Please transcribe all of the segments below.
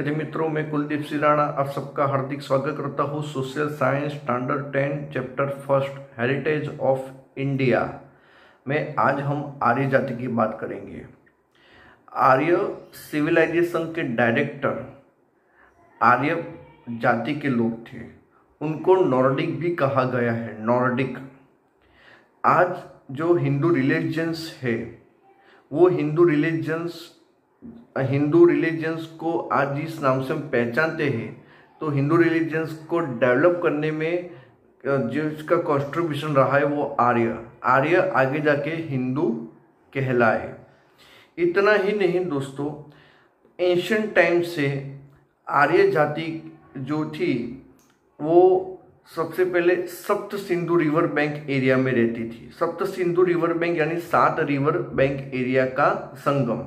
विद्यार्थी मित्रों, मैं कुलदीप सिराणा आप सबका हार्दिक स्वागत करता हूँ social science standard 10 chapter first heritage of India में। आज हम आर्य जाति की बात करेंगे। आर्य सिविलाइजेशन के डायरेक्टर आर्य जाति के लोग थे। उनको नॉर्डिक भी कहा गया है, नॉर्डिक। आज जो हिंदू रिलीजन्स है वो हिंदू रिलीजन्स को आज जिस नाम से हम पहचानते हैं, तो हिंदू रिलीजन्स को डेवलप करने में जिसका कंट्रीब्यूशन रहा है वो आर्य आगे जाके हिंदू कहलाए। इतना ही नहीं दोस्तों, एंशिएंट टाइम से आर्य जाति जो थी वो सबसे पहले सप्त सिंधु रिवर बैंक एरिया में रहती थी। सप्त सिंधु रिवर बैंक यानी 7 रिवर बैंक एरिया का संगम।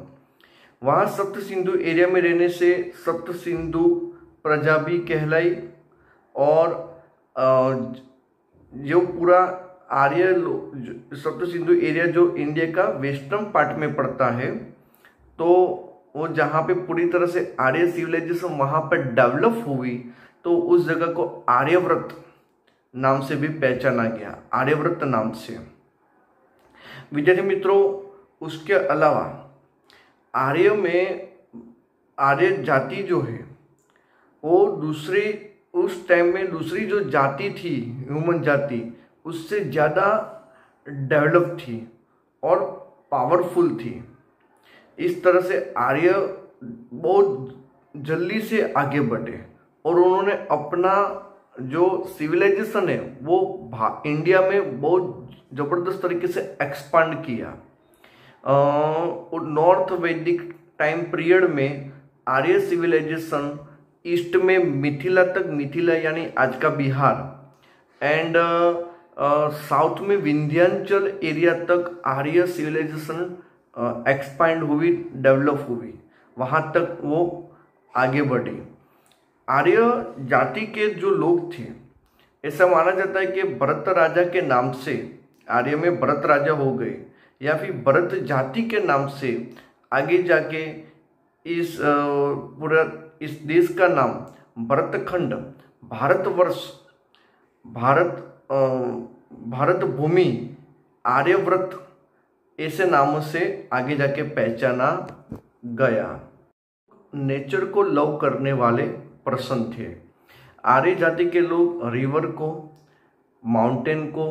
वहाँ सप्त सिंधु एरिया में रहने से सप्त सिंधु प्रजा भी कहलाई। और जो पूरा आर्य सप्त सिंधु एरिया जो इंडिया का वेस्टर्न पार्ट में पड़ता है, तो वो जहाँ पे पूरी तरह से आर्य सिविलाइजेशन वहाँ पर डेवलप हुई, तो उस जगह को आर्यव्रत नाम से भी पहचाना गया, आर्यव्रत नाम से। विद्यार्थी मित्रों, उसके अलावा आर्य में आर्य जाति जो है वो उस टाइम में दूसरी जो जाति थी, ह्यूमन जाति, उससे ज़्यादा डेवलप थी और पावरफुल थी। इस तरह से आर्य बहुत जल्दी से आगे बढ़े और उन्होंने अपना जो सिविलाइजेशन है वो इंडिया में बहुत ज़बरदस्त तरीके से एक्सपांड किया। नॉर्थ वैदिक टाइम पीरियड में आर्य सिविलाइजेशन ईस्ट में मिथिला यानी आज का बिहार, एंड साउथ में विंध्याचल एरिया तक आर्य सिविलाइजेशन एक्सपांड हुई, डेवलप हुई, वहाँ तक वो आगे बढ़ी। आर्य जाति के जो लोग थे, ऐसा माना जाता है कि भरत राजा के नाम से आर्य में भरत राजा हो गए, या फिर भरत जाति के नाम से आगे जाके इस पूरा इस देश का नाम भरतखंड, भारतवर्ष, भारत भूमि, आर्यव्रत ऐसे नामों से आगे जाके पहचाना गया। नेचर को लव करने वाले पर्सन थे आर्य जाति के लोग। रिवर को, माउंटेन को,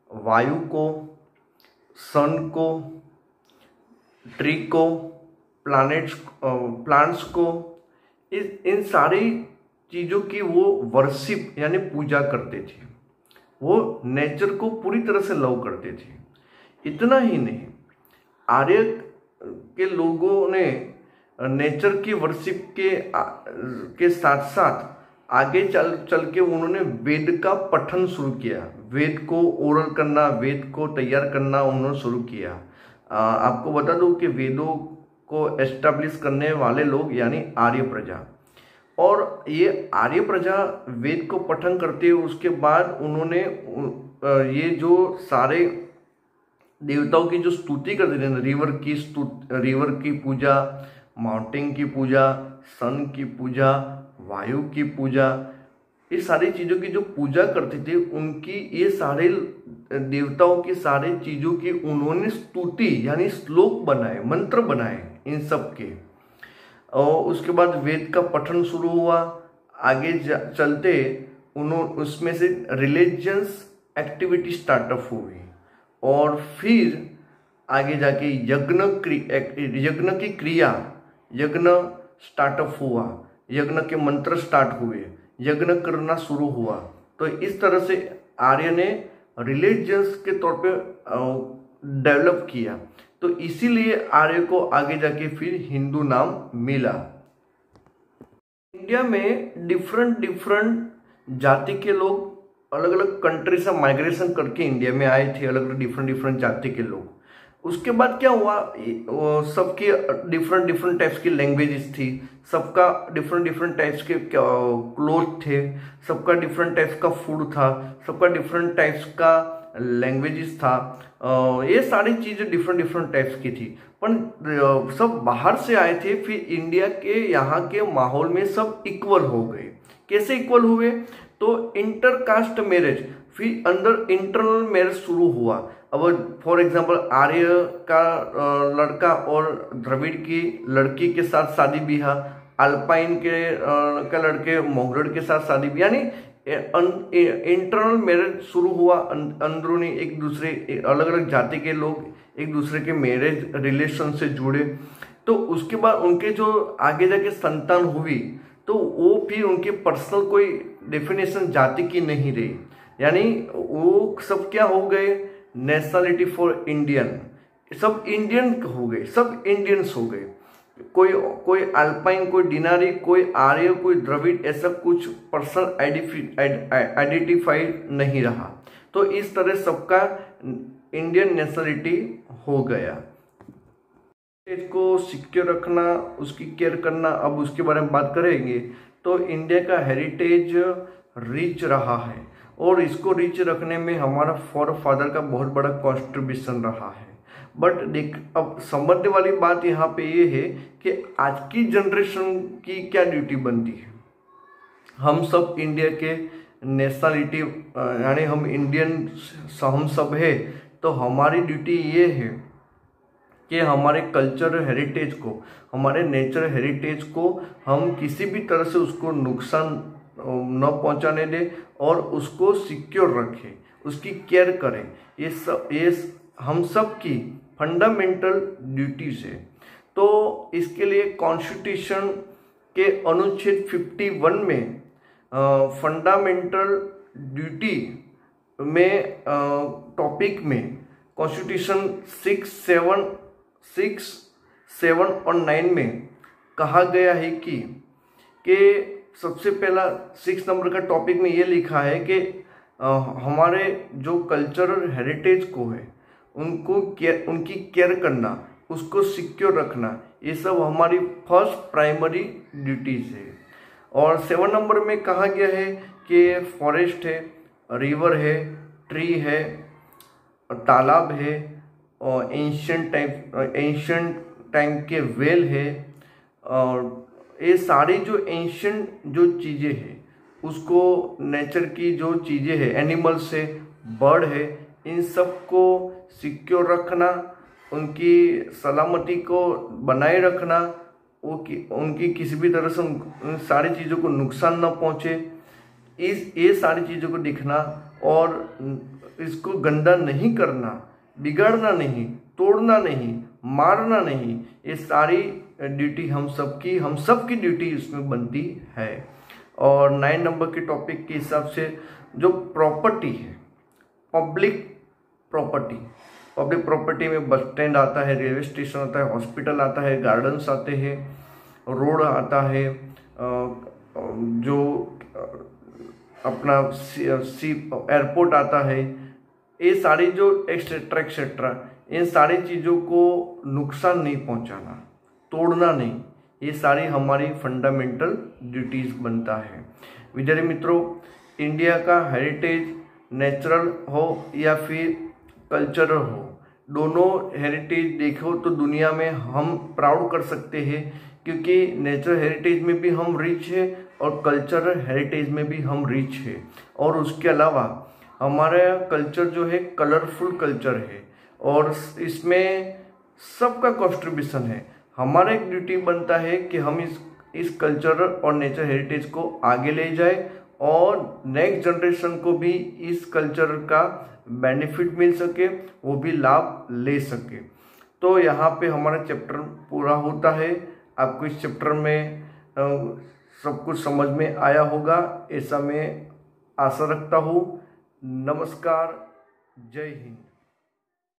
वायु को, सन को, ट्री को, प्लांट्स को, इन सारी चीज़ों की वो वर्शिप यानी पूजा करते थे। वो नेचर को पूरी तरह से लव करते थे। इतना ही नहीं, आर्य के लोगों ने नेचर की वर्शिप के साथ साथ आगे चल के उन्होंने वेद का पठन शुरू किया। वेद को ओरल करना, वेद को तैयार करना उन्होंने शुरू किया। आपको बता दूं कि वेदों को एस्टेब्लिश करने वाले लोग यानी आर्य प्रजा। और ये आर्य प्रजा वेद को पठन करते हुए उसके बाद उन्होंने ये जो सारे देवताओं की जो स्तुति करते थे, रिवर की पूजा, माउंटेन की पूजा, सन की पूजा, वायु की पूजा, ये सारी चीज़ों की जो पूजा करते थे, उनकी ये सारे देवताओं की सारी चीज़ों की उन्होंने स्तुति यानी श्लोक बनाए, मंत्र बनाए इन सब के। और उसके बाद वेद का पठन शुरू हुआ। आगे चलते उसमें से रिलीजियस एक्टिविटी स्टार्टअप हुई, और फिर आगे जाके यज्ञ स्टार्टअप हुआ, यज्ञ के मंत्र स्टार्ट हुए, यज्ञ करना शुरू हुआ। तो इस तरह से आर्य ने रिलीजियंस के तौर पे डेवलप किया। तो इसीलिए आर्य को आगे जाके फिर हिंदू नाम मिला। इंडिया में डिफरेंट जाति के लोग अलग अलग कंट्री से माइग्रेशन करके इंडिया में आए थे, अलग अलग डिफरेंट जाति के लोग। उसके बाद क्या हुआ, सबकी डिफरेंट टाइप्स की लैंग्वेजेस थी, सबका डिफरेंट टाइप्स के क्लोथ थे, सबका डिफरेंट टाइप्स का फूड था, सबका डिफरेंट टाइप्स का लैंग्वेजेस था, ये सारी चीज़ें डिफरेंट डिफरेंट टाइप्स की थी, पर सब बाहर से आए थे। फिर इंडिया के यहाँ के माहौल में सब इक्वल हो गए। कैसे इक्वल हुए? तो इंटरकास्ट मैरिज, फिर अंदर इंटरनल मैरिज शुरू हुआ। अब फॉर एग्जांपल आर्य का लड़का और द्रविड़ की लड़की के साथ शादी ब्याह, अल्पाइन का लड़के मोगरेड के साथ शादी ब्याह, यानी इंटरनल मैरिज शुरू हुआ। अंदरूनी एक दूसरे अलग अलग जाति के लोग एक दूसरे के मैरिज रिलेशन से जुड़े। तो उसके बाद उनके जो आगे जाके संतान हुई, तो वो फिर उनके पर्सनल कोई डेफिनेशन जाति की नहीं रही, यानी वो सब क्या हो गए? नेशनलिटी फॉर इंडियन, सब इंडियन हो गए, सब इंडियंस हो गए। कोई अल्पाइन, कोई डिनारी, कोई आर्य, कोई द्रविड़, ऐसा कुछ पर्सनल आइडेंटिफाइड नहीं रहा। तो इस तरह सबका इंडियन नेशनलिटी हो गया। हेरिटेज को सिक्योर रखना, उसकी केयर करना, अब उसके बारे में बात करेंगे। तो इंडिया का हेरिटेज रिच रहा है और इसको रिच रखने में हमारा फॉरफादर का बहुत बड़ा कॉन्ट्रीब्यूशन रहा है। बट देख, अब समझने वाली बात यहाँ पे ये है कि आज की जनरेशन की क्या ड्यूटी बनती है। हम सब इंडिया के नेशनलिटी, यानी हम इंडियन, हम सब है, तो हमारी ड्यूटी ये है कि हमारे कल्चर हेरिटेज को, हमारे नेचर हेरिटेज को हम किसी भी तरह से उसको नुकसान न पहुंचाने दें और उसको सिक्योर रखें, उसकी केयर करें। ये हम सब की फंडामेंटल ड्यूटीज है। तो इसके लिए कॉन्स्टिट्यूशन के अनुच्छेद 51 में फंडामेंटल ड्यूटी में टॉपिक में कॉन्स्टिट्यूशन 6, 7 और 9 में कहा गया है कि सबसे पहला 6 नंबर का टॉपिक में ये लिखा है कि हमारे जो कल्चरल हेरिटेज को है उनकी केयर करना, उसको सिक्योर रखना, ये सब हमारी फर्स्ट प्राइमरी ड्यूटीज है। और 7 नंबर में कहा गया है कि फॉरेस्ट है, रिवर है, ट्री है, तालाब है, और एंशियंट टाइम के वेल है, और ये सारी जो एंशियंट जो चीज़ें हैं उसको, नेचर की जो चीज़ें हैं, एनिमल्स है, बर्ड है, इन सब को सिक्योर रखना, उनकी सलामती को बनाए रखना, उनकी किसी भी तरह से उन सारी चीज़ों को नुकसान न पहुँचे, ये सारी चीज़ों को देखना और इसको गंदा नहीं करना, बिगाड़ना नहीं, तोड़ना नहीं, मारना नहीं, ये सारी ड्यूटी हम सबकी ड्यूटी इसमें बनती है। और 9 नंबर के टॉपिक के हिसाब से जो प्रॉपर्टी है, पब्लिक प्रॉपर्टी में बस स्टैंड आता है, रेलवे स्टेशन आता है, हॉस्पिटल आता है, गार्डन्स आते हैं, रोड आता है, जो अपना एयरपोर्ट आता है, ये सारी जो एक्सेट्रा इन सारी चीज़ों को नुकसान नहीं पहुंचाना, तोड़ना नहीं, ये सारी हमारी फंडामेंटल ड्यूटीज बनता है। विद्यार्थी मित्रों, इंडिया का हेरिटेज नेचुरल हो या फिर कल्चरल हो, दोनों हेरिटेज देखो तो दुनिया में हम प्राउड कर सकते हैं, क्योंकि नेचुरल हेरिटेज में भी हम रिच है और कल्चरल हेरिटेज में भी हम रिच है। और उसके अलावा हमारा कल्चर जो है कलरफुल कल्चर है और इसमें सबका कॉन्ट्रीब्यूशन है। हमारा एक ड्यूटी बनता है कि हम इस कल्चरल और नेचर हेरिटेज को आगे ले जाए और नेक्स्ट जनरेशन को भी इस कल्चर का बेनिफिट मिल सके, वो भी लाभ ले सके। तो यहाँ पे हमारा चैप्टर पूरा होता है। आपको इस चैप्टर में सब कुछ समझ में आया होगा, ऐसा मैं आशा रखता हूँ। नमस्कार, जय हिंद।